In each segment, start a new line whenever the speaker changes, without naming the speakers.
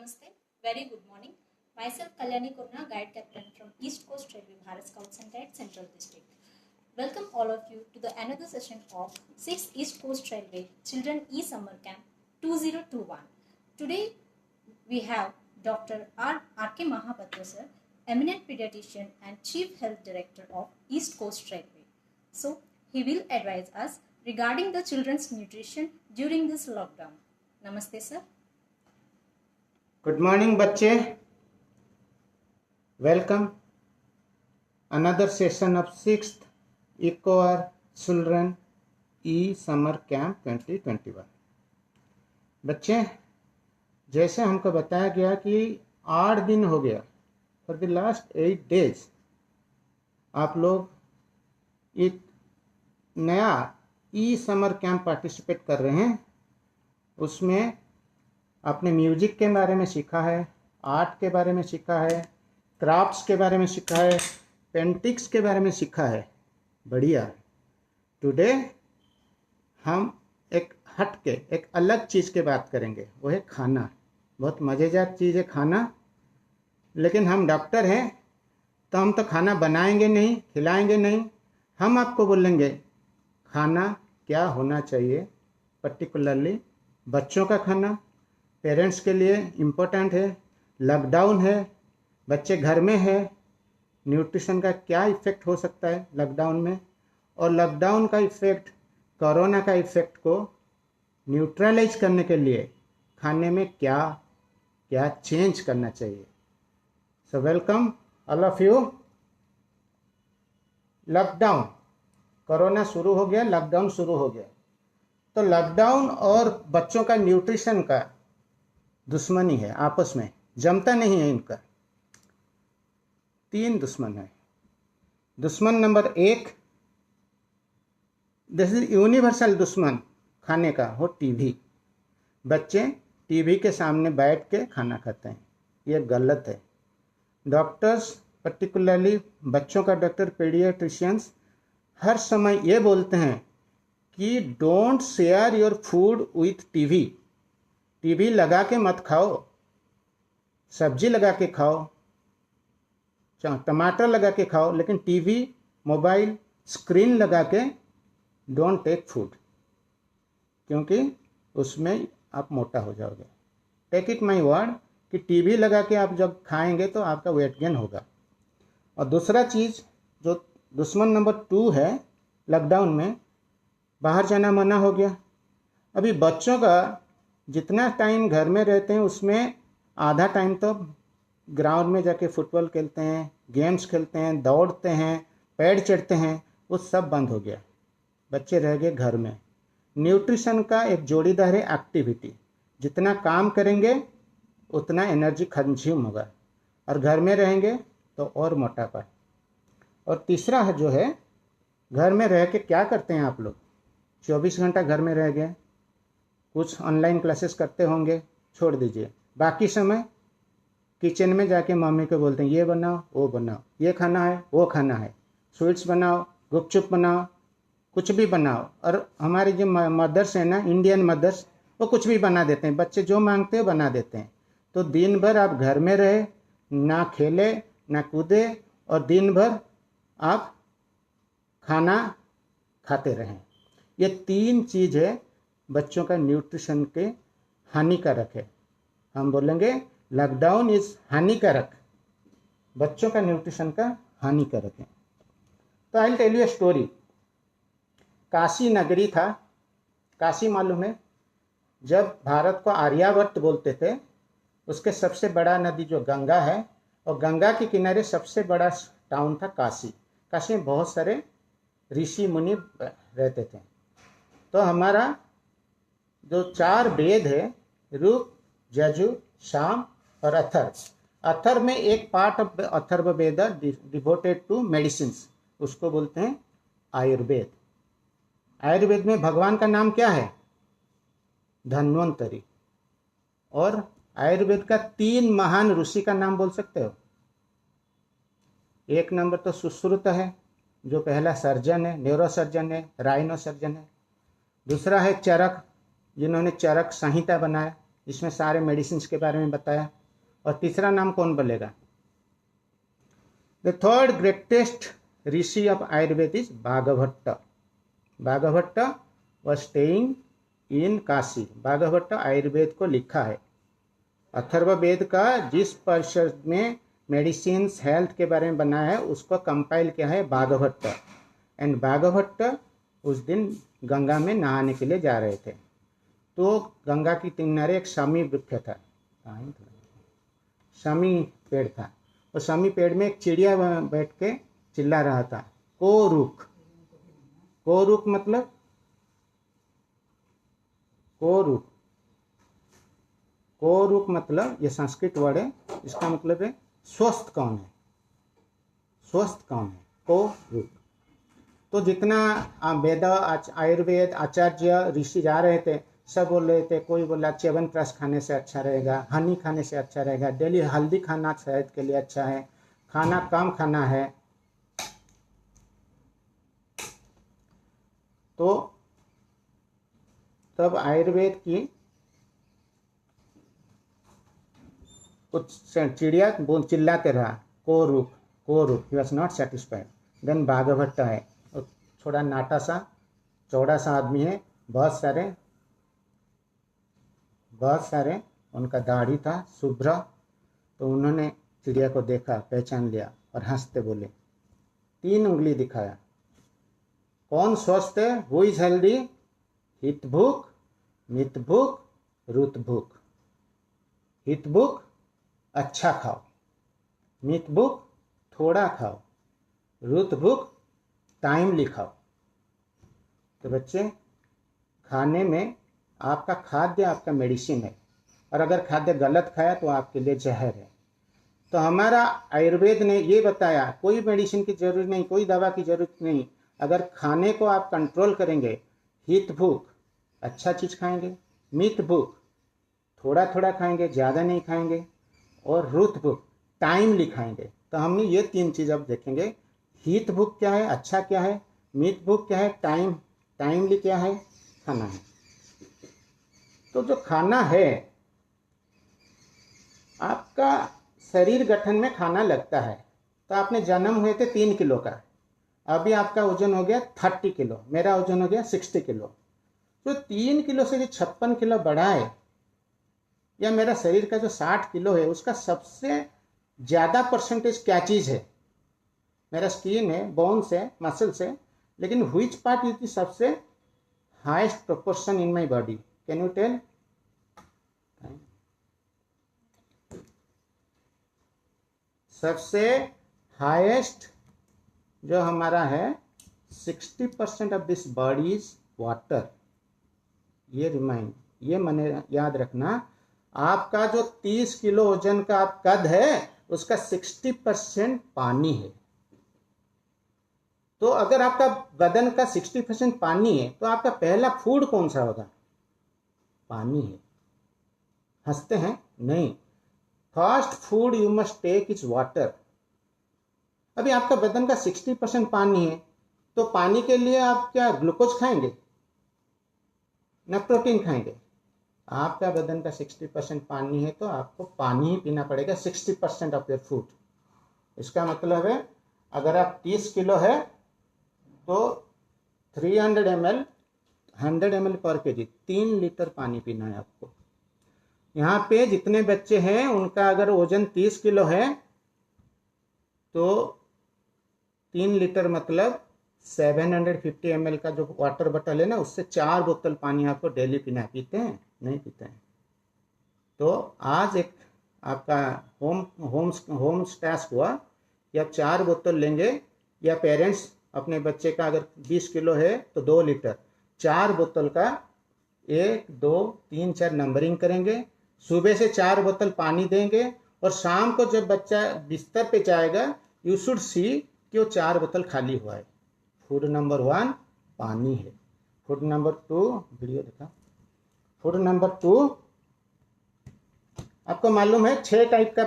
Namaste. Very good morning. Myself Kalyani Kurna, Guide Captain from East Coast Railway Bharat Scouts and Guides Central District. Welcome all of you to the another session of 6th East Coast Railway Children E-Summer Camp 2021. Today we have Dr. R.K. Mahapatra sir, eminent pediatrician and Chief Health Director of East Coast Railway. So he will advise us regarding the children's nutrition during this lockdown. Namaste sir.
Good morning बच्चे, welcome another session of 6th ECOR Children E-Summer Camp 2021। बच्चे, जैसे हमको बताया गया कि 8 दिन हो गया, फॉर द लास्ट 8 days आप लोग एक नया ई-समर कैंप पार्टिसिपेट कर रहे हैं। उसमें आपने म्यूजिक के बारे में सीखा है, आर्ट के बारे में सीखा है, क्राफ्ट्स के बारे में सीखा है, पेंटिक्स के बारे में सीखा है। बढ़िया। टुडे हम एक अलग चीज़ की बात करेंगे, वो है खाना। बहुत मज़ेदार चीज़ है खाना, लेकिन हम डॉक्टर हैं तो हम तो खाना बनाएंगे नहीं, खिलाएंगे नहीं। हम आपको बोलेंगे खाना क्या होना चाहिए, पर्टिकुलरली बच्चों का खाना पेरेंट्स के लिए इम्पोर्टेंट है। लॉकडाउन है, बच्चे घर में है, न्यूट्रिशन का क्या इफ़ेक्ट हो सकता है लॉकडाउन में, और लॉकडाउन का इफ़ेक्ट, कोरोना का इफ़ेक्ट को न्यूट्रलाइज करने के लिए खाने में क्या क्या चेंज करना चाहिए। So welcome all of you. Lockdown, corona शुरू हो गया, लॉकडाउन शुरू हो गया, तो लॉकडाउन और बच्चों का न्यूट्रिशन का दुश्मनी है, आपस में जमता नहीं है इनका। 3 दुश्मन है। दुश्मन नंबर 1, दिस इज यूनिवर्सल दुश्मन खाने का, हो टीवी। बच्चे टीवी के सामने बैठ के खाना खाते हैं, ये गलत है। डॉक्टर्स, पर्टिकुलरली बच्चों का डॉक्टर, पीडियाट्रिशियंस हर समय ये बोलते हैं कि don't share your food with TV. TV लगा के मत खाओ, सब्जी लगा के खाओ, टमाटर लगा के खाओ, लेकिन टीवी, मोबाइल, स्क्रीन लगा के डोंट टेक फूड, क्योंकि उसमें आप मोटा हो जाओगे। टेक इट माई वर्ड कि टीवी लगा के आप जब खाएंगे तो आपका वेट गेन होगा। और दूसरा चीज़ जो दुश्मन नंबर 2 है, लॉकडाउन में बाहर जाना मना हो गया। अभी बच्चों का जितना टाइम घर में रहते हैं उसमें आधा टाइम तो ग्राउंड में जाके फुटबॉल खेलते हैं, गेम्स खेलते हैं, दौड़ते हैं, पेड़ चढ़ते हैं, वो सब बंद हो गया। बच्चे रह गए घर में। न्यूट्रिशन का एक जोड़ीदार है एक्टिविटी। जितना काम करेंगे उतना एनर्जी कंज्यूम होगा, और घर में रहेंगे तो और मोटापा। और तीसरा है जो है, घर में रह के क्या करते हैं आप लोग? 24 घंटा घर में रह गए, कुछ ऑनलाइन क्लासेस करते होंगे, छोड़ दीजिए। बाकी समय किचन में जाके मम्मी को बोलते हैं ये बनाओ, वो बनाओ, ये खाना है, वो खाना है, स्वीट्स बनाओ, गुपचुप बनाओ, कुछ भी बनाओ। और हमारी जो मदर्स हैं ना, इंडियन मदर्स, वो कुछ भी बना देते हैं, बच्चे जो मांगते हैं बना देते हैं। तो दिन भर आप घर में रहे, ना खेले ना कूदे, और दिन भर आप खाना खाते रहें। ये 3 चीज़ है बच्चों का न्यूट्रिशन के हानिकारक है। हम बोलेंगे लॉकडाउन इज हानिकारक, बच्चों का न्यूट्रिशन का हानिकारक है। तो I will tell you a story. Kashi नगरी था, काशी मालूम है? जब भारत को आर्यावर्त बोलते थे, उसके सबसे बड़ा नदी जो गंगा है, और गंगा के किनारे सबसे बड़ा टाउन था काशी। काशी में बहुत सारे ऋषि मुनि रहते थे। तो हमारा जो 4 वेद है, ऋग, यजु, साम और अथर्व। अथर्व में एक part of Atharvaveda devoted to medicines, उसको बोलते हैं आयुर्वेद। आयुर्वेद में भगवान का नाम क्या है? धन्वंतरी। और आयुर्वेद का 3 महान ऋषि का नाम बोल सकते हो? एक नंबर तो सुश्रुत है, जो पहला सर्जन है, न्यूरो सर्जन है, राइनो सर्जन है। दूसरा है चरक, जिन्होंने चरक संहिता बनाया। इसमें सारे मेडिसिन के बारे में बताया। और तीसरा नाम कौन बोलेगा? The third greatest rishi of Ayurveda is Vagbhata. Vagbhata was staying in Kashi. Vagbhata Ayurveda को लिखा है। अथर्ववेद का जिस परिषद में मेडिसिन हेल्थ के बारे में बनाया है उसको कंपाइल किया है बाघभट्ट। एंड बाघभट्ट उस दिन गंगा में नहाने के लिए जा रहे थे, तो गंगा के किनारे एक शमी वृक्ष था, शमी पेड़ था। और शमी पेड़ में एक चिड़िया बैठ के चिल्ला रहा था, कोरुक। कोरुक मतलब कोरुक। कोरुक मतलब ये संस्कृत वर्ड है, इसका मतलब है स्वस्थ कौन है, स्वस्थ कौन है, कोरुक। तो जितना वेद आयुर्वेद आचार्य ऋषि जा रहे थे सब बोल रहे थे, कोई बोला च्यवनप्राश खाने से अच्छा रहेगा, हनी खाने से अच्छा रहेगा, डेली हल्दी खाना सेहत के लिए अच्छा है, खाना कम खाना है। तो तब आयुर्वेद की कुछ चिड़िया चिल्लाते रहा, कोरुक कोरुक। He was not satisfied. Then Vagbhata है, थोड़ा नाटा सा चौड़ा सा आदमी है, बहुत सारे उनका दाढ़ी था शुभ्र। तो उन्होंने चिड़िया को देखा, पहचान लिया और हंसते बोले, 3 उंगली दिखाया, कौन स्वस्थ है, हु इज हेल्दी? हितभुक, मितभुक, रुतभुक। हितभुक अच्छा खाओ, मितभुक थोड़ा खाओ, रुतभुक टाइमली खाओ। तो बच्चे, खाने में आपका खाद्य आपका मेडिसिन है, और अगर खाद्य गलत खाया तो आपके लिए जहर है। तो हमारा आयुर्वेद ने ये बताया, कोई मेडिसिन की जरूरत नहीं, कोई दवा की जरूरत नहीं। अगर खाने को आप कंट्रोल करेंगे, हित भूख अच्छा चीज़ खाएंगे, मित भूख थोड़ा थोड़ा खाएंगे, ज़्यादा नहीं खाएंगे, और रुत भूख टाइमली खाएंगे। तो हमने ये 3 चीज़ अब देखेंगे। हित भूख क्या है, अच्छा क्या है, मित भूख क्या है, टाइमली क्या है, खाना है। तो जो खाना है, आपका शरीर गठन में खाना लगता है। तो आपने जन्म हुए थे 3 किलो का, अभी आपका वजन हो गया 30 किलो, मेरा वजन हो गया 60 किलो। तो 3 किलो से जो 56 किलो बढ़ा है, या मेरा शरीर का जो 60 किलो है उसका सबसे ज़्यादा परसेंटेज क्या चीज़ है? मेरा स्किन है, बोन्स है, मसल्स है, लेकिन व्हिच पार्ट इज द सबसे highest proportion in my body? Can you tell? सबसे हाईएस्ट जो हमारा है, 60% of this body is water. ये मैंने याद रखना। आपका जो 30 किलो वजन का आप कद है, उसका 60% पानी है। तो अगर आपका बदन का 60% पानी है, तो आपका पहला फूड कौन सा होगा? पानी है। हंसते हैं? नहीं। First food you must take is water. अभी आपका बदन का 60% पानी है, तो पानी के लिए आप क्या ग्लूकोज खाएंगे ना प्रोटीन खाएंगे? आपका बदन का 60% पानी है, तो आपको पानी ही पीना पड़ेगा 60% ऑफ योर फूड। इसका मतलब है, अगर आप 30 किलो है तो 300 ml 100 ml पर kg 3 लीटर पानी पीना है आपको। यहाँ पे जितने बच्चे हैं उनका अगर वजन 30 किलो है, तो 3 लीटर मतलब 750 ml का जो वाटर बॉटल है ना, उससे 4 बोतल पानी आपको डेली पीना है। पीते हैं? नहीं पीते हैं। तो आज एक आपका होम टास्क हुआ कि आप 4 बोतल लेंगे, या पेरेंट्स अपने बच्चे का अगर 20 किलो है तो 2 लीटर 4 बोतल का 1 2 3 4 नंबरिंग करेंगे। सुबह से 4 बोतल पानी देंगे, और शाम को जब बच्चा बिस्तर पे जाएगा, यू शुड सी कि वो 4 बोतल खाली हुआ है। फूड नंबर 1 पानी है। फूड नंबर 2, वीडियो देखा। फूड नंबर 2, आपको मालूम है 6 टाइप का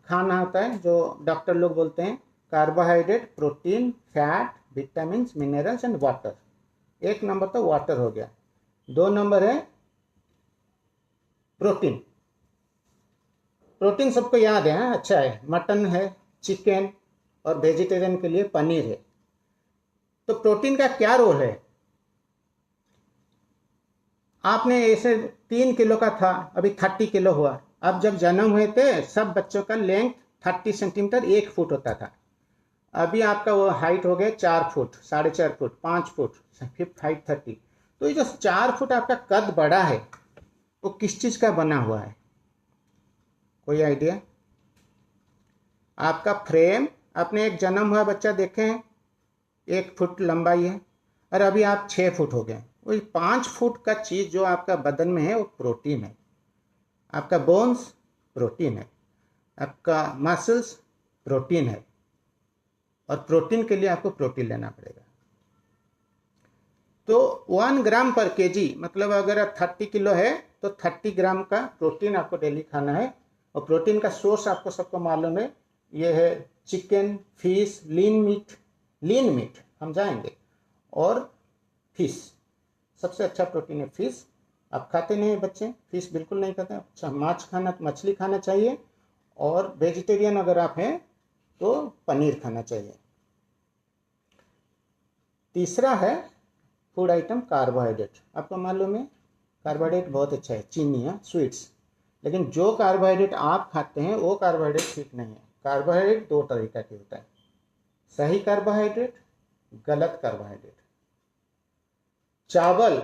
खाना होता है जो डॉक्टर लोग बोलते हैं, carbohydrate, protein, fat, vitamin, minerals and water. 1 number तो वाटर हो गया। 2 नंबर है प्रोटीन, प्रोटीन सबको याद है, हाँ? अच्छा है, मटन है, चिकन, और वेजिटेरियन के लिए पनीर है। तो प्रोटीन का क्या रोल है? आपने ऐसे 3 किलो का था, अभी 30 किलो हुआ। अब जब जन्म हुए थे सब बच्चों का लेंथ 30 सेंटीमीटर 1 फुट होता था। अभी आपका वो हाइट हो गया 4 foot, 4.5 foot, 5 foot, fifth height 30। तो ये जो 4 फुट आपका कद बढ़ा है वो किस चीज का बना हुआ है? कोई आइडिया? आपका फ्रेम, आपने एक जन्म हुआ बच्चा देखे हैं 1 फुट लंबाई है, और अभी आप 6 फुट हो गए। वही 5 फुट का चीज जो आपका बदन में है वो प्रोटीन है। आपका बोन्स प्रोटीन है, आपका मसल्स प्रोटीन है, और प्रोटीन के लिए आपको प्रोटीन लेना पड़ेगा। तो 1 ग्राम पर केजी, मतलब अगर 30 किलो है तो 30 ग्राम का प्रोटीन आपको डेली खाना है। और प्रोटीन का सोर्स आपको सबको मालूम है, ये है चिकन, फिश, लीन मीट हम जाएंगे, और फिश। सबसे अच्छा प्रोटीन है फिश। आप खाते नहीं बच्चे, फिश बिल्कुल नहीं खाते। अच्छा, मछली खाना चाहिए, और वेजिटेरियन अगर आप हैं तो पनीर खाना चाहिए। तीसरा है फूड आइटम कार्बोहाइड्रेट। आपको मालूम है कार्बोहाइड्रेट बहुत अच्छा है, चीनी है, स्वीट्स। लेकिन जो कार्बोहाइड्रेट आप खाते हैं वो कार्बोहाइड्रेट ठीक नहीं है। कार्बोहाइड्रेट 2 तरीका के होता है, सही कार्बोहाइड्रेट, गलत कार्बोहाइड्रेट। चावल,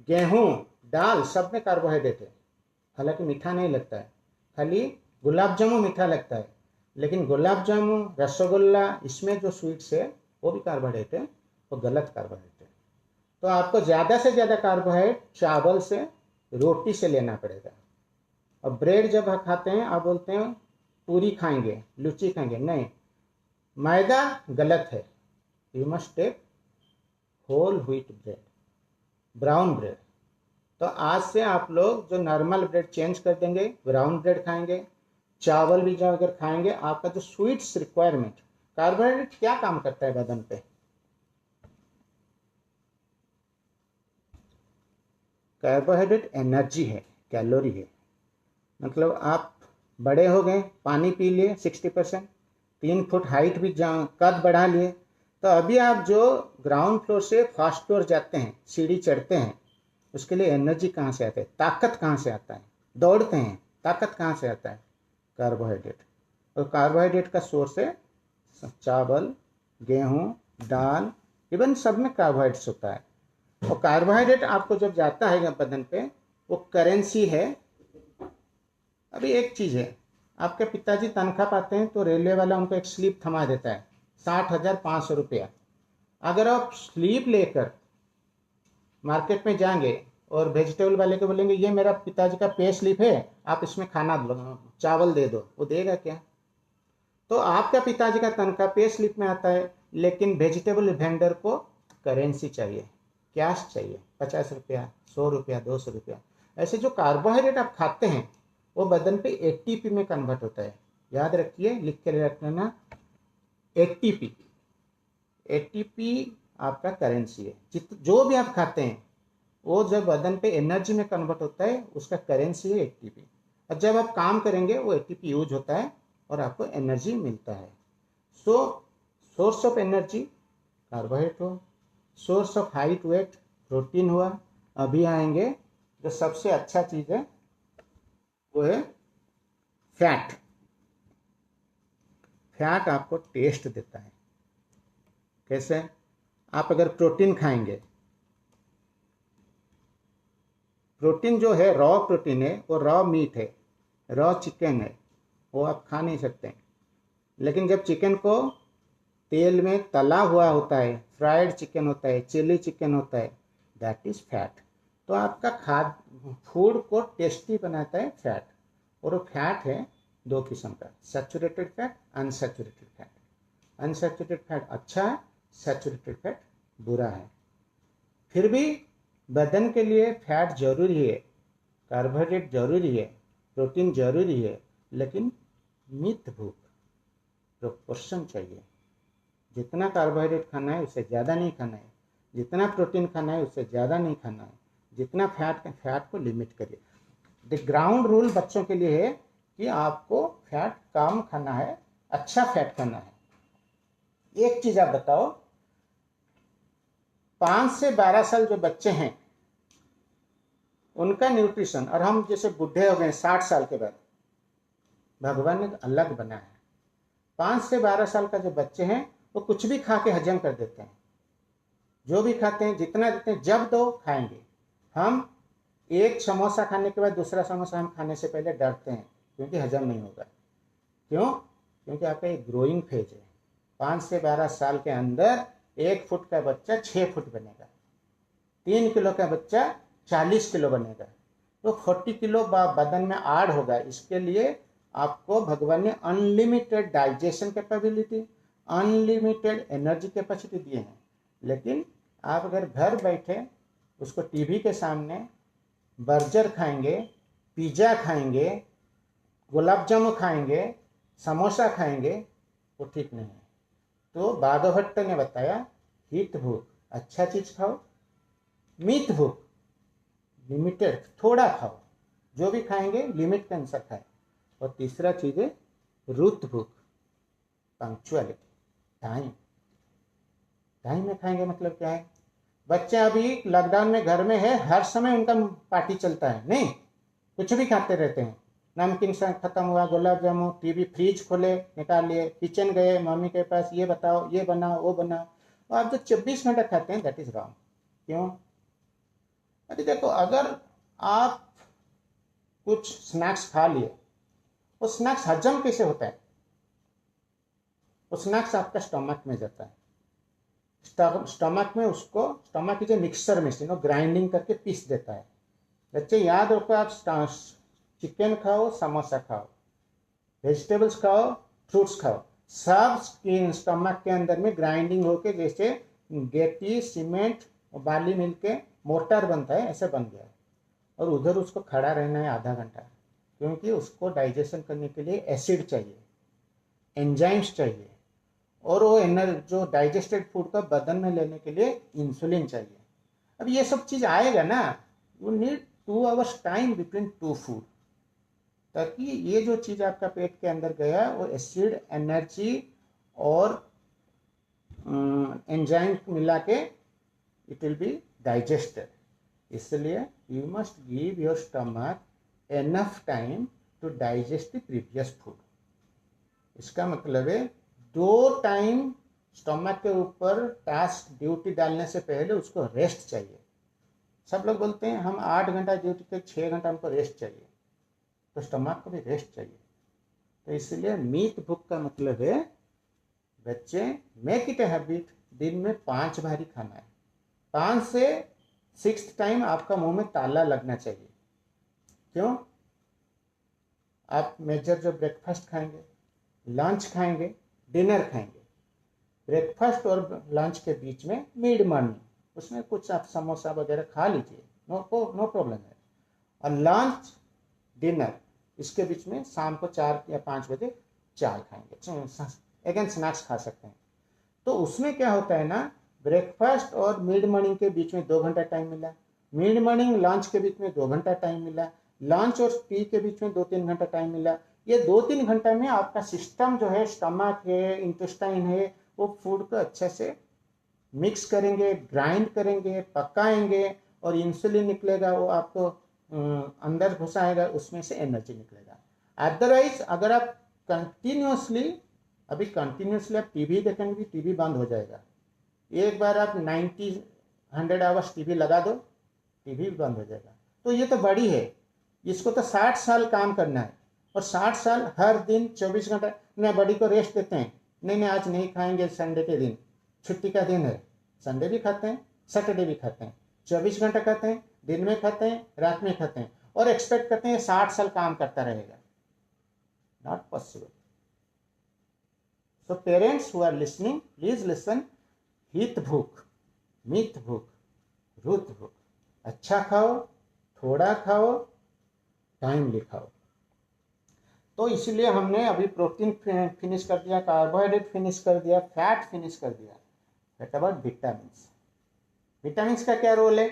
गेहूं, दाल, सब में कार्बोहाइड्रेट है, हालांकि मीठा नहीं लगता है। खाली गुलाब जामुन मीठा लगता है, लेकिन गुलाब जामुन, रसगुल्ला, इसमें जो स्वीट्स है वो भी कार्बोहाइड्रेट है, वो गलत कार्बोहाइड्रेट है। तो आपको ज़्यादा से ज़्यादा कार्बोहाइड्रेट चावल से, रोटी से लेना पड़ेगा। और ब्रेड जब आप खाते हैं, आप बोलते हैं पूरी खाएंगे, लुची खाएंगे, नहीं, मैदा गलत है। You must take whole wheat bread, brown bread. तो आज से आप लोग जो नॉर्मल ब्रेड चेंज कर देंगे, ब्राउन ब्रेड खाएंगे। चावल भी जब अगर खाएंगे, आपका जो स्वीट्स रिक्वायरमेंट, कार्बोहाइड्रेट क्या काम करता है बदन पे? कार्बोहाइड्रेट एनर्जी है, कैलोरी है। मतलब आप बड़े हो गए, पानी पी लिए 60%, 3 फुट हाइट भी कद बढ़ा लिए, तो अभी आप जो ग्राउंड फ्लोर से फर्स्ट फ्लोर जाते हैं, सीढ़ी चढ़ते हैं, उसके लिए एनर्जी कहाँ से आता है, ताकत कहाँ से आता है? दौड़ते हैं, ताकत कहाँ से आता है? कार्बोहाइड्रेट। और कार्बोहाइड्रेट का सोर्स है चावल, गेहूँ, दाल, इवन सब में कार्बोहाइड्रेट्स होता है। और कार्बोहाइड्रेट आपको जब जाता है बदन पे, वो करेंसी है। अभी एक चीज़ है, आपके पिताजी तनख्वाह पाते हैं तो रेलवे वाला उनको एक स्लिप थमा देता है 60,500 रुपया। अगर आप स्लिप लेकर मार्केट में जाएंगे और वेजिटेबल वाले को बोलेंगे ये मेरा पिताजी का पे स्लिप है, आप इसमें खाना चावल दे दो, वो देगा क्या? तो आपका पिताजी का तनख्वाह पे स्लिप में आता है, लेकिन वेजिटेबल वेंडर को करेंसी चाहिए, कैश चाहिए, 50 रुपया, 100 रुपया, 200 रुपया। ऐसे जो कार्बोहाइड्रेट आप खाते हैं वो बदन पे एटीपी में कन्वर्ट होता है। याद रखिए, लिख के रख लेना, एटीपी। एटीपी आपका करेंसी है। जो भी आप खाते हैं वो जब बदन पे एनर्जी में कन्वर्ट होता है, उसका करेंसी है एटीपी। और जब आप काम करेंगे वो एटीपी यूज होता है और आपको एनर्जी मिलता है। सो सोर्स ऑफ एनर्जी कार्बोहाइड्रेट हो, source of height weight protein हुआ। अभी आएंगे जो सबसे अच्छा चीज़ है वो है फैट। फैट आपको टेस्ट देता है। कैसे? आप अगर प्रोटीन खाएंगे, प्रोटीन जो है रॉ प्रोटीन है, वो रॉ मीट है, रॉ चिकन है, वो आप खा नहीं सकते। लेकिन जब चिकन को तेल में तला हुआ होता है, फ्राइड चिकन होता है, चिली चिकन होता है, दैट इज फैट। तो आपका फूड को टेस्टी बनाता है फैट। और वो फैट है 2 किस्म का, saturated fat, unsaturated fat. Unsaturated fat अच्छा है, सैचुरेटेड फैट बुरा है। फिर भी बदन के लिए फैट जरूरी है, कार्बोहाइड्रेट जरूरी है, प्रोटीन जरूरी है, लेकिन मित भूख, प्रोपोर्शन चाहिए। जितना कार्बोहाइड्रेट खाना है उससे ज़्यादा नहीं खाना है, जितना प्रोटीन खाना है उससे ज़्यादा नहीं खाना है, जितना फैट को लिमिट करिए। द ग्राउंड रूल बच्चों के लिए है कि आपको फैट कम खाना है, अच्छा फैट खाना है। एक चीज आप बताओ, 5 से 12 साल जो बच्चे हैं उनका न्यूट्रिशन, और हम जैसे बूढ़े हो गए 60 साल के बाद, भगवान ने अलग बना है। 5 से 12 साल का जो बच्चे हैं वो कुछ भी खा के हजम कर देते हैं, जो भी खाते हैं जितना देते हैं, जब दो खाएंगे। हम एक समोसा खाने के बाद दूसरा समोसा हम खाने से पहले डरते हैं क्योंकि हजम नहीं होगा। क्यों? क्योंकि आपका एक ग्रोइंग फेज है। 5 से 12 साल के अंदर 1 फुट का बच्चा 6 फुट बनेगा, 3 किलो का बच्चा 40 किलो बनेगा, तो 40 किलो बदन में ऐड होगा। इसके लिए आपको भगवान ने unlimited digestion capability, unlimited energy capacity दिए हैं। लेकिन आप अगर घर बैठे उसको टीवी के सामने बर्गर खाएंगे, पिज्ज़ा खाएंगे, गुलाब जामुन खाएंगे, समोसा खाएंगे, वो ठीक नहीं है। तो बादभट्ट ने बताया, हित भूख अच्छा चीज खाओ, मित भूख लिमिटेड थोड़ा खाओ, जो भी खाएंगे लिमिट के अनुसार खाए। और तीसरा चीज है रुत भूख, पंक्चुअलिटी, टाइम। टाइम में खाएंगे मतलब क्या है? बच्चे अभी लॉकडाउन में घर में है, हर समय उनका पार्टी चलता है, नहीं कुछ भी खाते रहते हैं। नमकीन खत्म हुआ, गुलाब जामुन, टीवी, फ्रिज खोले निकाल लिए, किचन गए मम्मी के पास, ये बताओ, ये बनाओ, वो बनाओ। और आप जो 24 घंटे खाते हैं, दैट इज रॉन्ग। क्यों? अरे देखो, अगर आप कुछ स्नैक्स खा लिए, वो स्नैक्स हजम कैसे होता है? वो स्नैक्स आपका स्टमक में जाता है, स्टमक में उसको, stomach is a mixer machine, वो ग्राइंडिंग करके पीस देता है। बच्चे याद रखो, आप चिकन खाओ, समोसा खाओ, वेजिटेबल्स खाओ, फ्रूट्स खाओ, सब स्टमक के अंदर में ग्राइंडिंग होके जैसे गेटी, सीमेंट और बाली मिलके मोर्टार बनता है, ऐसे बन गया है। और उधर उसको खड़ा रहना है आधा घंटा, क्योंकि उसको डाइजेशन करने के लिए एसिड चाहिए, एंजाइम्स चाहिए, और वो जो डाइजेस्टेड फूड का बदन में लेने के लिए इंसुलिन चाहिए। अब ये सब चीज आएगा ना, you need 2 hours time between 2 food, ताकि ये जो चीज आपका पेट के अंदर गया वो एसिड, एनर्जी और एंजाइम मिला के इट विल बी डाइजेस्टेड। इसलिए you must give your stomach enough time to digest the previous food. इसका मतलब है 2 टाइम स्टमक के ऊपर टास्क ड्यूटी डालने से पहले उसको रेस्ट चाहिए। सब लोग बोलते हैं हम 8 घंटा ड्यूटी के 6 घंटा हमको रेस्ट चाहिए, तो स्टमक को भी रेस्ट चाहिए। तो इसलिए मीत भूख का मतलब है, बच्चे मेक इट ए हैबिट, दिन में 5 बार ही खाना है। 5 से 6 टाइम आपका मुंह में ताला लगना चाहिए। क्यों? आप मेजर जो ब्रेकफास्ट खाएंगे, लंच खाएंगे, डिनर खाएंगे, ब्रेकफास्ट और लंच के बीच में मिड मॉर्निंग, उसमें कुछ आप समोसा वगैरह खा लीजिए, नो प्रॉब्लम है। और लंच, डिनर, इसके बीच में शाम को 4 या 5 बजे चाय खाएंगे, अगेन स्नैक्स खा सकते हैं। तो उसमें क्या होता है ना, ब्रेकफास्ट और मिड मॉर्निंग के बीच में 2 घंटा टाइम मिला, मिड मॉर्निंग लंच के बीच में 2 घंटा टाइम मिला, लंच और टी के बीच में 2-3 घंटा टाइम मिला। ये 2-3 घंटा में आपका सिस्टम जो है, स्टमक है, इंटेस्टाइन है, वो फूड को अच्छे से मिक्स करेंगे, ग्राइंड करेंगे, पकाएंगे, और इंसुलिन निकलेगा, वो आपको अंदर घुसाएगा, उसमें से एनर्जी निकलेगा। अदरवाइज अगर आप कंटिन्यूसली आप टीवी देखेंगे, टीवी बंद हो जाएगा। एक बार आप 90-100 आवर्स टीवी लगा दो, टीवी बंद हो जाएगा। तो ये तो बड़ी है, इसको तो 60 साल काम करना है, और 60 साल हर दिन 24 घंटा। ना बड़ी को रेस्ट देते हैं, नहीं आज नहीं खाएंगे, संडे के दिन छुट्टी का दिन है, संडे भी खाते हैं, सैटरडे भी खाते हैं, 24 घंटा खाते हैं, दिन में खाते हैं, रात में खाते हैं, और एक्सपेक्ट करते हैं 60 साल काम करता रहेगा। Not possible. So parents who are listening, please listen. हित भूख, मित भूख, रुत भूख, अच्छा खाओ, थोड़ा खाओ, टाइमली खाओ। तो इसलिए हमने अभी प्रोटीन फिनिश कर दिया, कार्बोहाइड्रेट फिनिश कर दिया, फैट फिनिश कर दिया। What about vitamins? विटामिन्स का क्या रोल है?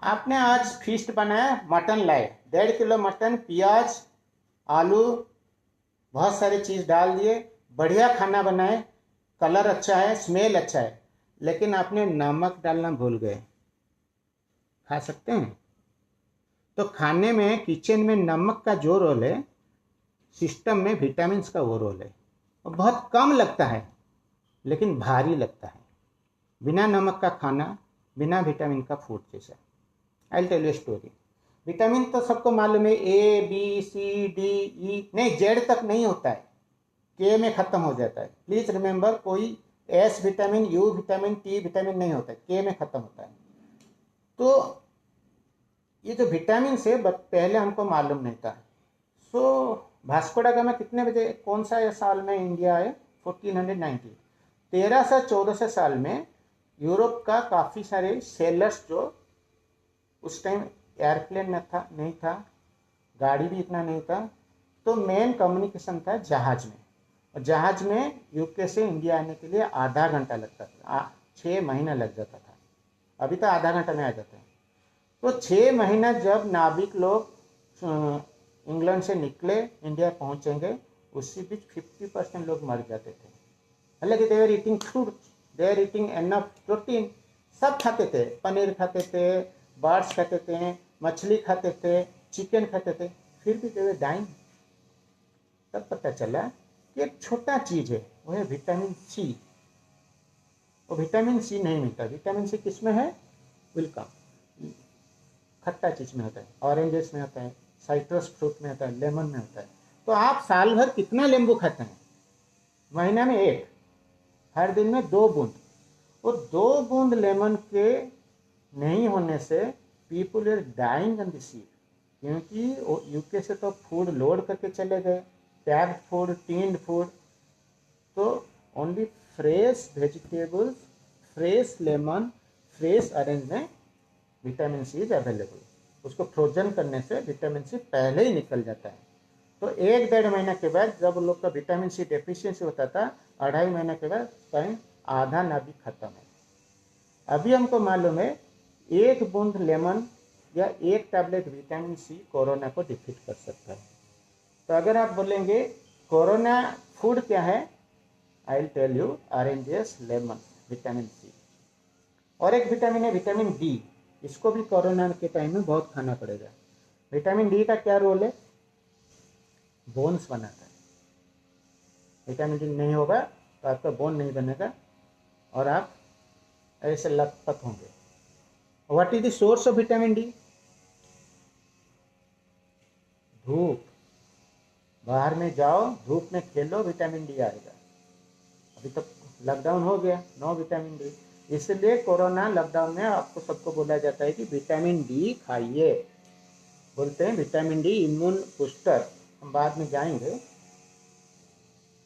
आपने आज फीस्ट बनाया, मटन लाए, 1.5 किलो मटन, प्याज, आलू, बहुत सारी चीज़ डाल दिए, बढ़िया खाना बनाए, कलर अच्छा है, स्मेल अच्छा है, लेकिन आपने नमक डालना भूल गए। खा सकते हैं? तो खाने में, किचन में नमक का जो रोल है, सिस्टम में विटामिन का वो रोल है। और बहुत कम लगता है लेकिन भारी लगता है। बिना नमक का खाना बिना विटामिन का फूड जैसा। I tell you story. Vitamin तो सबको मालूम है, A B C D E, नहीं जेड तक नहीं होता है, के में खत्म हो जाता है। प्लीज रिमेंबर, कोई S vitamin, you vitamin, T vitamin नहीं होता है, के में खत्म होता है। तो ये जो विटामिन से पहले हमको मालूम नहीं था। सो वास्को दा गामा कितने बजे, कौन सा ये साल में इंडिया आए? 1490। 1300-1400 साल में यूरोप का काफ़ी सारे सेलर्स, जो उस टाइम एयरप्लेन में था नहीं था, गाड़ी भी इतना नहीं था, तो मेन कम्युनिकेशन था जहाज में। और जहाज में यूके से इंडिया आने के लिए आधा घंटा लगता था, 6 महीना लग जाता था। अभी तो आधा घंटा में आ जाता है। तो 6 महीना जब नाविक लोग इंग्लैंड से निकले, इंडिया पहुंचेंगे, उसी बीच 50% लोग मर जाते थे। हालांकि they are eating fruit, they are eating enough protein, सब खाते थे, पनीर खाते थे, बर्ड्स खाते थे, मछली खाते थे, चिकन खाते थे, फिर भी दे वर डाइंग। तब पता चला कि एक छोटा चीज है, वो है विटामिन सी। वो विटामिन सी नहीं मिलता। विटामिन सी किस में है? वेलकम, खट्टा चीज में होता है, ऑरेंजेस में होता है, साइट्रस फ्रूट में होता है, लेमन में होता है। तो आप साल भर कितना नींबू खाते हैं? महीना में 1, हर दिन में 2 बूंद। वो 2 बूंद लेमन के नहीं होने से people are dying on the sea, क्योंकि यूके से तो फूड लोड करके चले गए, पैक्ड फूड, टीन्ड फूड। तो only fresh vegetables, fresh lemon, fresh orange में विटामिन सी इज अवेलेबल। उसको फ्रोजन करने से विटामिन सी पहले ही निकल जाता है। तो 1-1.5 महीना के बाद जब लोग का विटामिन सी डेफिशिएंसी होता था, 2.5 महीने के बाद कहीं आधा नाभिक खत्म है। अभी हमको मालूम है 1 बूंद लेमन या 1 टैबलेट विटामिन सी कोरोना को डिफीट कर सकता है। तो अगर आप बोलेंगे कोरोना फूड क्या है, I will tell you oranges, lemon, vitamin C. और एक विटामिन है विटामिन डी, इसको भी कोरोना के टाइम में बहुत खाना पड़ेगा। विटामिन डी का क्या रोल है? बोन्स बनाता है। विटामिन डी नहीं होगा तो आपका बोन नहीं बनेगा और आप ऐसे लथपथ होंगे। What is the source of vitamin D? धूप। बाहर में जाओ, धूप में खेलो, विटामिन डी आएगा। अभी तो लॉकडाउन हो गया, नो विटामिन डी, इसलिए कोरोना लॉकडाउन में आपको सबको बोला जाता है कि विटामिन डी खाइए। बोलते हैं विटामिन डी इम्यून बूस्टर, हम बाद में जाएंगे।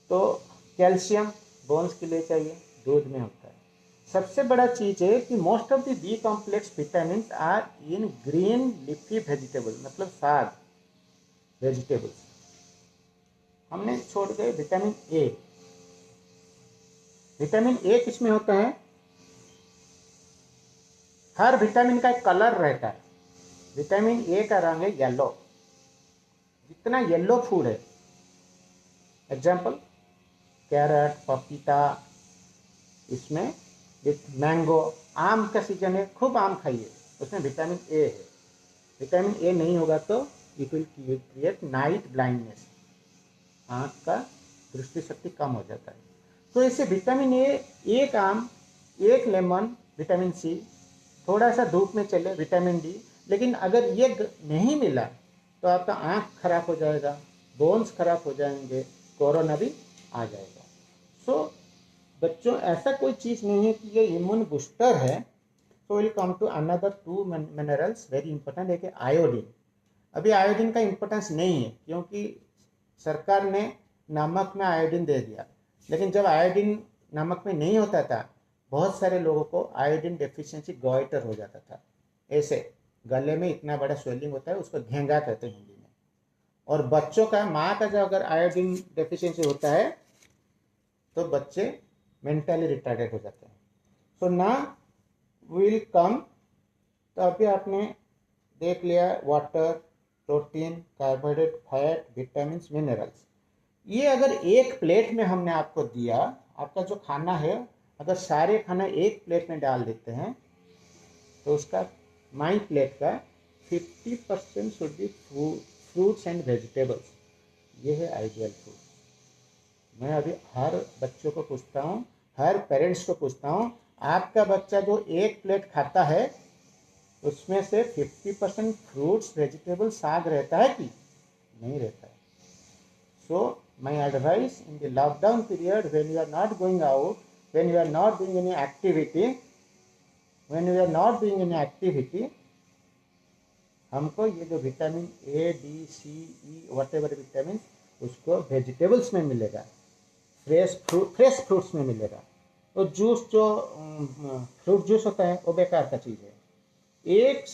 तो कैल्शियम बोन्स के लिए चाहिए, दूध में होता है। सबसे बड़ा चीज है कि most of the B complex vitamin are in green leafy vegetable, मतलब साग वेजिटेबल्स। हमने छोड़ गए विटामिन ए। विटामिन ए किसमें होता है? हर विटामिन का एक कलर रहता है। विटामिन ए का रंग है येलो। जितना येलो फूड है, एग्जाम्पल कैरेट, पपीता, इसमें मैंगो, आम का सीजन है, खूब आम खाइए, उसमें विटामिन ए है। विटामिन ए नहीं होगा तो it will create night blindness, आँख का दृष्टि शक्ति कम हो जाता है। तो इससे विटामिन ए, 1 आम, 1 लेमन, विटामिन सी, थोड़ा सा धूप में चले, विटामिन डी। लेकिन अगर ये नहीं मिला तो आपका आँख खराब हो जाएगा, बोन्स खराब हो जाएंगे, कोरोना भी आ जाएगा। सो बच्चों, ऐसा कोई चीज़ नहीं है कि ये इम्यून बूस्टर है। So will come to another 2 minerals very important है कि आयोडीन। अभी आयोडीन का इम्पोर्टेंस नहीं है क्योंकि सरकार ने नमक में आयोडीन दे दिया, लेकिन जब आयोडीन नमक में नहीं होता था, बहुत सारे लोगों को आयोडीन डेफिशिएंसी गॉइटर हो जाता था। ऐसे गले में इतना बड़ा स्वेलिंग होता है, उसको घेंगा कहते हैं हिंदी में। और बच्चों का, माँ का जब अगर आयोडीन डेफिशिएंसी होता है तो बच्चे मेंटली रिटार्डेड हो जाते हैं। सो ना विल कम तो अभी आपने देख लिया water, protein, carbohydrate, fat, vitamin, minerals. ये अगर एक प्लेट में हमने आपको दिया, आपका जो खाना है अगर सारे खाना एक प्लेट में डाल देते हैं तो उसका माई प्लेट का 50% should be fruits and vegetables. ये है आइडियल फूड। मैं अभी हर बच्चों को पूछता हूँ, हर पेरेंट्स को पूछता हूँ, आपका बच्चा जो एक प्लेट खाता है उसमें से 50% फ्रूट्स, वेजिटेबल, साग रहता है कि नहीं रहता है? सो my advice in the lockdown period, when you are not going out, when you are not doing any activity, हमको ये जो vitamin A, D, C, E, what ever vitamin उसको वेजिटेबल्स में मिलेगा, फ्रेश फ्रूट्स में मिलेगा। तो जूस जो फ्रूट जूस होता है वो बेकार का चीज़ है। एक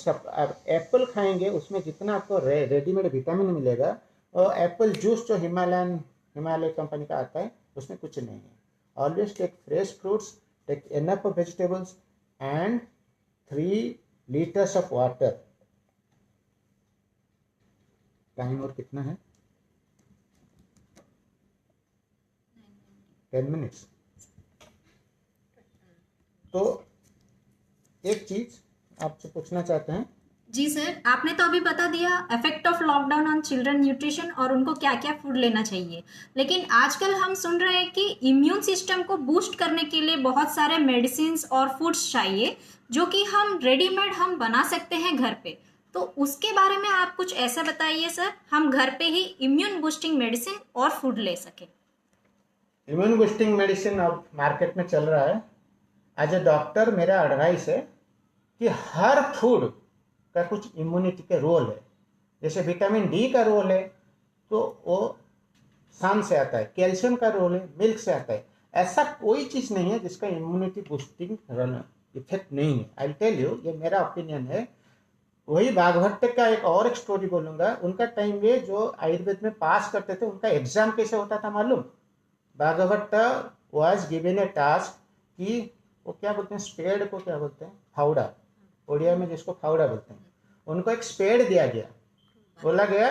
एप्पल खाएंगे उसमें जितना आपको रेडीमेड विटामिन मिलेगा, और एप्पल जूस जो हिमालय कंपनी का आता है उसमें कुछ नहीं है। Always take fresh fruits, take enough of vegetables and 3 liters of water. Time और कितना है? 10 minutes। तो एक चीज आपसे पूछना चाहते हैं।
जी सर, आपने तो अभी बता दिया effect of lockdown on children nutrition और उनको क्या क्या फूड लेना चाहिए, लेकिन आजकल हम सुन रहे हैं कि इम्यून सिस्टम को बूस्ट करने के लिए बहुत सारे मेडिसिन और फूड्स चाहिए जो कि हम रेडीमेड हम बना सकते हैं घर पे। तो उसके बारे में आप कुछ ऐसा बताइए सर, हम घर पे ही इम्यून बूस्टिंग मेडिसिन और फूड ले सके।
इम्यून बूस्टिंग मेडिसिन अब मार्केट में चल रहा है। एज ए डॉक्टर मेरा एडवाइस है कि हर फूड का कुछ इम्यूनिटी के रोल है। जैसे विटामिन डी का रोल है तो वो सन से आता है, कैल्शियम का रोल है मिल्क से आता है। ऐसा कोई चीज़ नहीं है जिसका इम्यूनिटी बूस्टिंग इफेक्ट नहीं है। आई टेल यू, ये मेरा ओपिनियन है। वही बाघभट्ट का एक स्टोरी बोलूंगा। उनका टाइम में जो आयुर्वेद में पास करते थे उनका एग्जाम कैसे होता था मालूम? बाघभट्ट वाज गिवन ए टास्क कि वो क्या बोलते हैं, स्पेड को क्या बोलते हैं, फावड़ा, उड़िया में जिसको फावड़ा बोलते हैं। उनको एक स्पेड दिया गया, बोला गया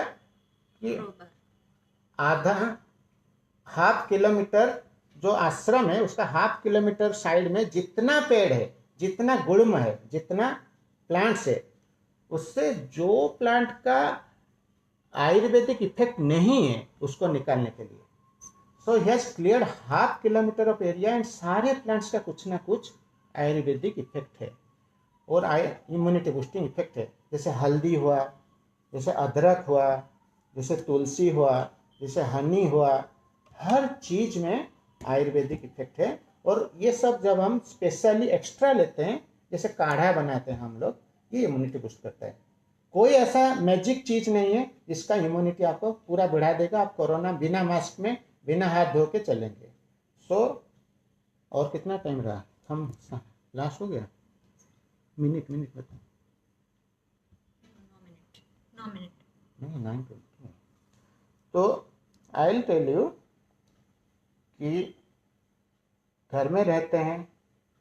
कि आधा हाफ किलोमीटर जो आश्रम है उसका हाफ किलोमीटर साइड में जितना पेड़ है, जितना गुड़म है, जितना प्लांट्स है, उससे जो प्लांट का आयुर्वेदिक इफेक्ट नहीं है उसको निकालने के लिए। So he has cleared half kilometre of area and सारे प्लांट्स का कुछ ना कुछ आयुर्वेदिक इफेक्ट है और इम्यूनिटी बूस्टिंग इफेक्ट है। जैसे हल्दी हुआ, जैसे अदरक हुआ, जैसे तुलसी हुआ, जैसे हनी हुआ, हर चीज़ में आयुर्वेदिक इफेक्ट है। और ये सब जब हम स्पेशली एक्स्ट्रा लेते हैं, जैसे काढ़ा बनाते हैं हम लोग, ये इम्यूनिटी बूस्ट करता है। कोई ऐसा मैजिक चीज़ नहीं है जिसका इम्यूनिटी आपको पूरा बढ़ा देगा। आप कोरोना बिना मास्क में, बिना हाथ धो के चलेंगे। सो और कितना टाइम रहा? हम लास्ट हो गया? मिनट बताओ।
9 मिनट
नहीं, 9:22। तो आई विल टेल यू कि घर में रहते हैं,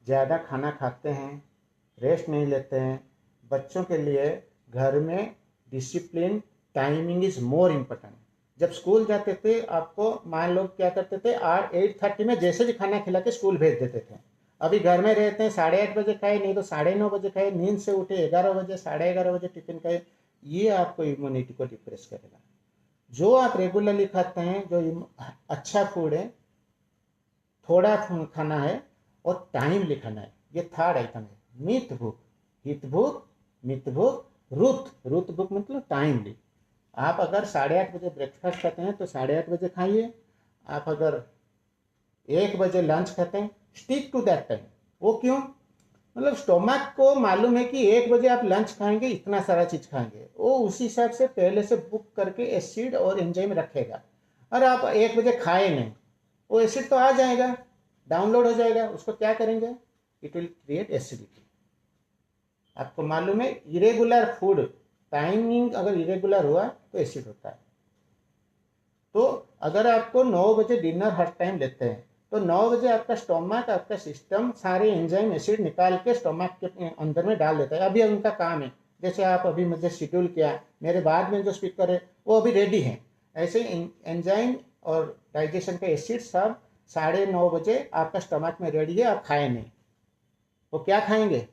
ज़्यादा खाना खाते हैं, रेस्ट नहीं लेते हैं। बच्चों के लिए घर में discipline, timing is more important. जब स्कूल जाते थे आपको मान लो क्या करते थे, 8:30 में जैसे भी खाना खिला के स्कूल भेज देते थे। अभी घर में रहते हैं, 8:30 बजे खाए, नहीं तो 9:30 बजे खाए, नींद से उठे 11 बजे, 11:30 बजे टिफिन खाए। ये आपको इम्यूनिटी को डिप्रेस करेगा। जो आप रेगुलरली खाते हैं, जो अच्छा फूड है, थोड़ा खाना है और टाइमली खाना है, ये थर्ड आइटम है। मित भूख, हित भूख, मित भूख, रुत भूख मतलब टाइमली। आप अगर 8:30 बजे ब्रेकफास्ट खाते हैं तो 8:30 बजे खाइए। आप अगर 1 बजे लंच खाते हैं, स्टिक टू दैट टाइम। वो क्यों? मतलब स्टोमक को मालूम है कि 1 बजे आप लंच खाएंगे, इतना सारा चीज खाएंगे, वो उसी हिसाब से पहले से बुक करके एसिड और एंजाइम रखेगा। और आप 1 बजे खाए नहीं, वो एसिड तो आ जाएगा, डाउनलोड हो जाएगा, उसको क्या करेंगे? It will create acidity. आपको मालूम है इरेगुलर फूड टाइमिंग अगर इरेगुलर हुआ तो एसिड होता है। तो अगर आपको 9 बजे डिनर हर टाइम लेते हैं तो 9 बजे आपका स्टोमक, आपका सिस्टम सारे एंजाइम एसिड निकाल के स्टोमक के अंदर में डाल देता है। अभी उनका काम है, जैसे आप अभी मुझे शेड्यूल किया, मेरे बाद में जो स्पीकर है वो अभी रेडी है। ऐसे एंजाइम और डाइजेशन के एसिड सब 9:30 बजे आपका स्टोमक में रेडी है, आप खाए नहीं। वो क्या खाएंगे?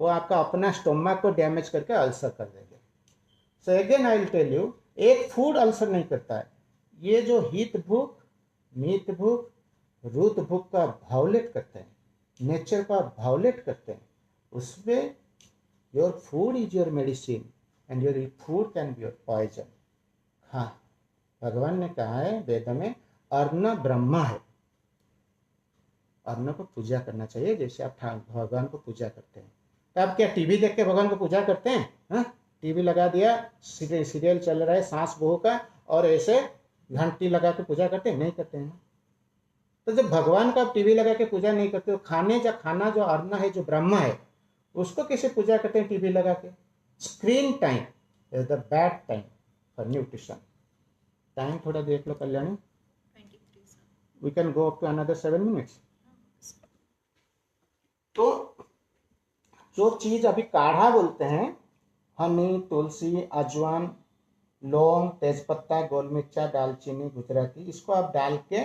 वो आपका अपना स्टोमक को डैमेज करके अल्सर कर देंगे। So again I will tell you, एक फूड अल्सर नहीं करता है। ये जो हित भूख, मीत भूख, रुत भूख का वायोलेट करते हैं, नेचर का वायोलेट करते हैं, उसमें your food is your medicine and your food can be your poison. हाँ, भगवान ने कहा है वेद में, अन्न ब्रह्मा है। अन्न को पूजा करना चाहिए जैसे आप भगवान को पूजा करते हैं। तो आप क्या टीवी देख के भगवान को पूजा करते हैं? हाँ, टीवी लगा दिया, सीरियल चल रहा है सास बहू का, और ऐसे घंटी लगा के पूजा करते हैं? नहीं करते हैं। तो जब भगवान का टीवी लगा के पूजा नहीं करते हो, खाना जो अन्न है, जो ब्रह्मा है, उसको कैसे पूजा करते हैं टीवी लगा के? Screen time is the bad time for nutrition. Time थोड़ा देख लो Kalyani, we can go up to another 7 minutes. तो जो चीज अभी काढ़ा बोलते हैं, हनी, तुलसी, अजवान, लौंग, तेजपत्ता, गोल मिर्चा, दालचीनी, गुजराती, इसको आप डाल के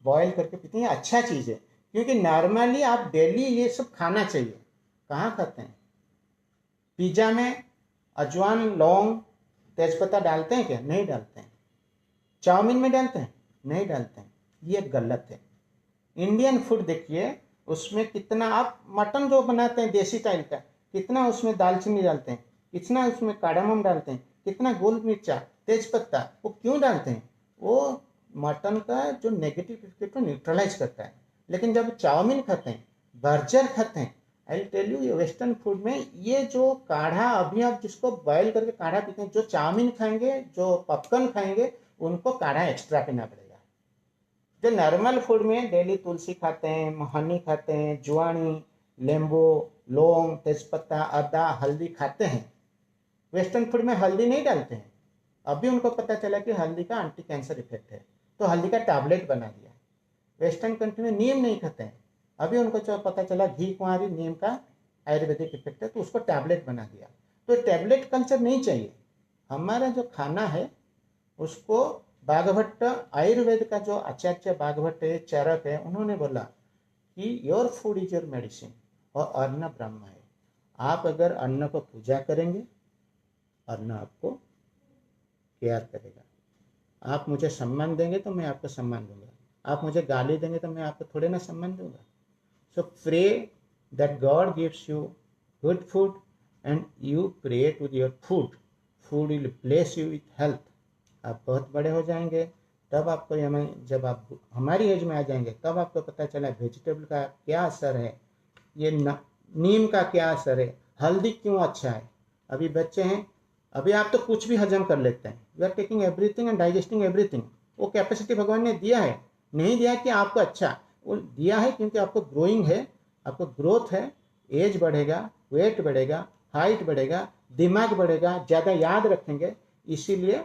बॉयल करके पीते हैं, अच्छा चीज़ है। क्योंकि नॉर्मली आप डेली ये सब खाना चाहिए। कहाँ खाते हैं? पिज्ज़ा में अजवान, लौंग, तेजपत्ता डालते हैं क्या? नहीं डालते हैं। चाउमीन में डालते हैं? नहीं डालते हैं। ये गलत है। इंडियन फूड देखिए, उसमें कितना आप मटन जो बनाते हैं देसी स्टाइल का, कितना उसमें दालचीनी डालते हैं, कितना उसमें कार्डामम डालते हैं, कितना गोल मिर्चा, तेजपत्ता, वो क्यों डालते हैं? वो मटन का जो नेगेटिव इफेक्ट को न्यूट्रलाइज करता है। लेकिन जब चाउमीन खाते हैं, बर्गर खाते हैं, I tell you, western food में ये जो काढ़ा, अभी आप जिसको बॉयल करके काढ़ा पीते हैं, जो चाउमीन खाएंगे, जो पॉपकॉर्न खाएंगे, उनको काढ़ा एक्स्ट्रा पीना पड़ेगा। जो नॉर्मल फूड में डेली तुलसी खाते हैं, हनी खाते हैं, जुआनी, नींबू, लौंग, तेजपत्ता, अदा, हल्दी खाते हैं, वेस्टर्न फूड में हल्दी नहीं डालते हैं। अभी उनको पता चला कि हल्दी का एंटी कैंसर इफेक्ट है, तो हल्दी का टैबलेट बना दिया। वेस्टर्न कंट्री में नीम नहीं खाते हैं, अभी उनको जो पता चला घी कुंवारी नीम का आयुर्वेदिक इफेक्ट है, तो उसको टैबलेट बना दिया। तो टैबलेट कल्चर नहीं चाहिए। हमारा जो खाना है उसको बाघभट्ट, आयुर्वेद का जो आचार्य बाघभट्ट है, चरक है, उन्होंने बोला कि your food is your medicine, और अन्न ब्रह्म है। आप अगर अन्न को पूजा करेंगे, अन्न आपको केयर करेगा। आप मुझे सम्मान देंगे तो मैं आपको सम्मान दूंगा, आप मुझे गाली देंगे तो मैं आपको थोड़े ना सम्मान दूंगा। So pray that God gives you good food and you pray to your food. Food will bless you with health. आप बहुत बड़े हो जाएंगे, तब आपको, जब आप हमारी एज में आ जाएंगे, तब आपको पता चला वेजिटेबल का क्या असर है, ये नीम का क्या असर है, हल्दी क्यों अच्छा है। अभी बच्चे हैं, अभी आप तो कुछ भी हजम कर लेते हैं, you are taking everything and digesting everything. वो कैपेसिटी भगवान ने दिया है, नहीं दिया कि आपको अच्छा, वो दिया है क्योंकि आपको ग्रोइंग है, आपको ग्रोथ है, एज बढ़ेगा, वेट बढ़ेगा, हाइट बढ़ेगा, दिमाग बढ़ेगा, ज़्यादा याद रखेंगे। इसीलिए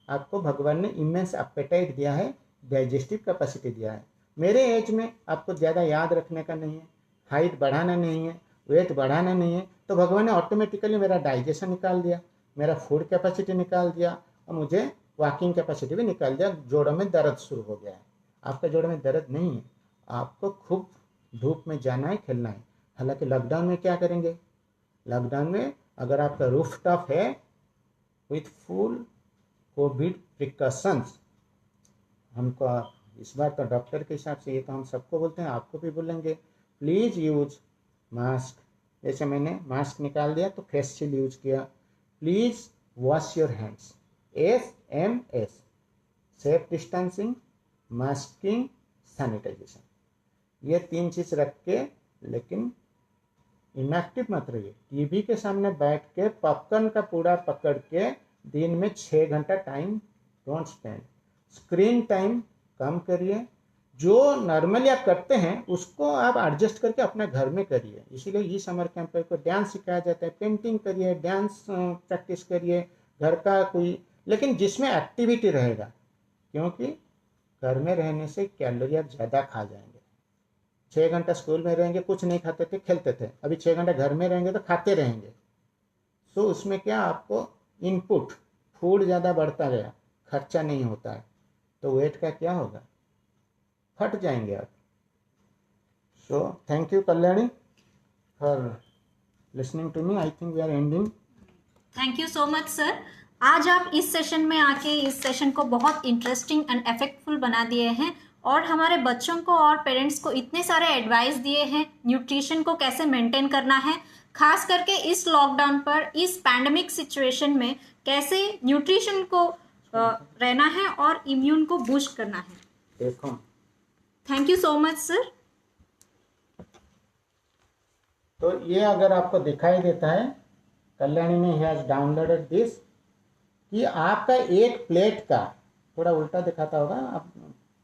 आपको भगवान ने इमेंस एपेटाइट दिया है, डाइजेस्टिव कैपेसिटी दिया है। मेरे एज में आपको ज़्यादा याद रखने का नहीं है, हाइट बढ़ाना नहीं है, वेट बढ़ाना नहीं है, तो भगवान ने ऑटोमेटिकली मेरा डाइजेशन निकाल दिया, मेरा फूड कैपेसिटी निकाल दिया, और मुझे वॉकिंग कैपेसिटी भी निकाल दिया। जोड़ों में दर्द शुरू हो गया है। आपका जोड़ों में दर्द नहीं है, आपको खूब धूप में जाना है, खेलना है। हालांकि लॉकडाउन में क्या करेंगे? लॉकडाउन में अगर आपका रूफ टॉप है विथ फुल कोविड प्रिकॉशंस, हमको इस बार तो डॉक्टर के हिसाब से, ये तो हम सबको बोलते हैं, आपको भी बोलेंगे, प्लीज़ यूज मास्क। जैसे मैंने मास्क निकाल दिया तो फेस शील्ड यूज किया। Please wash your hands, SMS, safe distancing, masking, sanitization, ये 3 चीज़ रख के, लेकिन इनएक्टिव मत रहिए। टीवी के सामने बैठ के पॉपकॉर्न का पूड़ा पकड़ के दिन में 6 घंटा time don't spend. Screen time कम करिए। जो नॉर्मली आप करते हैं उसको आप एडजस्ट करके अपने घर में करिए। इसीलिए ये समर कैंप को डांस सिखाया जाता है, पेंटिंग करिए, डांस प्रैक्टिस करिए, घर का कोई, लेकिन जिसमें एक्टिविटी रहेगा। क्योंकि घर में रहने से कैलोरी आप ज़्यादा खा जाएंगे। 6 घंटा स्कूल में रहेंगे, कुछ नहीं खाते थे, खेलते थे। अभी 6 घंटा घर में रहेंगे तो खाते रहेंगे। तो उसमें क्या, आपको इनपुट फूड ज़्यादा बढ़ता गया, खर्चा नहीं होता है, तो वेट का क्या होगा, फट जाएंगे आप। So thank you Kalyani for listening to me. I think we are ending.
Thank you so much sir. आज आप इस सेशन में आके इस सेशन को बहुत इंटरेस्टिंग एंड इफेक्टफुल बना दिए हैं और हमारे बच्चों को और पेरेंट्स को इतने सारे एडवाइस दिए हैं न्यूट्रिशन को कैसे मेंटेन करना है, खास करके इस लॉकडाउन पर, इस पैंडेमिक सिचुएशन में कैसे न्यूट्रिशन को रहना है और इम्यून को बूस्ट करना है।
देखो,
thank you so much sir.
तो ये अगर आपको दिखाई देता है, कल्याणी ने हैज डाउनलोडेड दिस, कि आपका एक प्लेट का, थोड़ा उल्टा दिखाता होगा, आप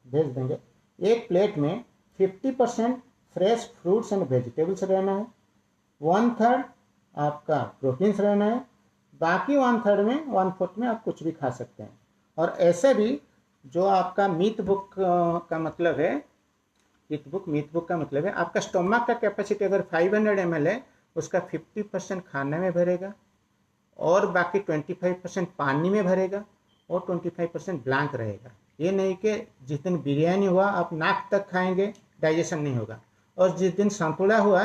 भेज देंगे, एक प्लेट में 50% फ्रेश फ्रूट्स एंड वेजिटेबल्स रहना है, 1/3 आपका प्रोटीन्स रहना है, बाकी 1/3 में 1/4 में आप कुछ भी खा सकते हैं। और ऐसे भी जो आपका मीट बुक का मतलब है, मीट बुक का मतलब है आपका स्टोमक का कैपेसिटी अगर 500 ml है, उसका 50% खाने में भरेगा और बाकी 25% पानी में भरेगा और 25% ब्लैंक रहेगा। ये नहीं कि जिस दिन बिरयानी हुआ आप नाक तक खाएंगे, डाइजेशन नहीं होगा, और जिस दिन संतुला हुआ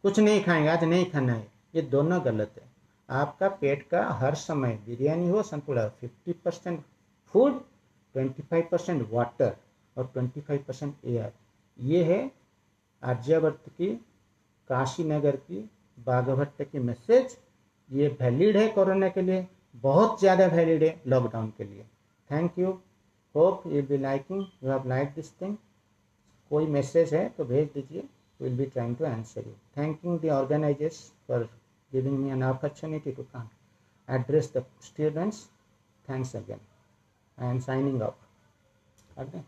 कुछ नहीं खाएंगे, आज नहीं खाना है, ये दोनों गलत है। आपका पेट का हर समय बिरयानी हो, संतुला हो, 50% फूड, 25% वाटर और 25% एयर। ये है आर्यभट्ट की, काशीनगर की, बाघभट्ट की मैसेज। ये वैलिड है कोरोना के लिए, बहुत ज़्यादा वैलिड है लॉकडाउन के लिए। Thank you, hope you be liking, you have like this thing. कोई मैसेज है तो भेज दीजिए, will be trying to answer you. Thanking the organizers for giving me an opportunity to come address the students. Thanks again. I am signing off. Okay.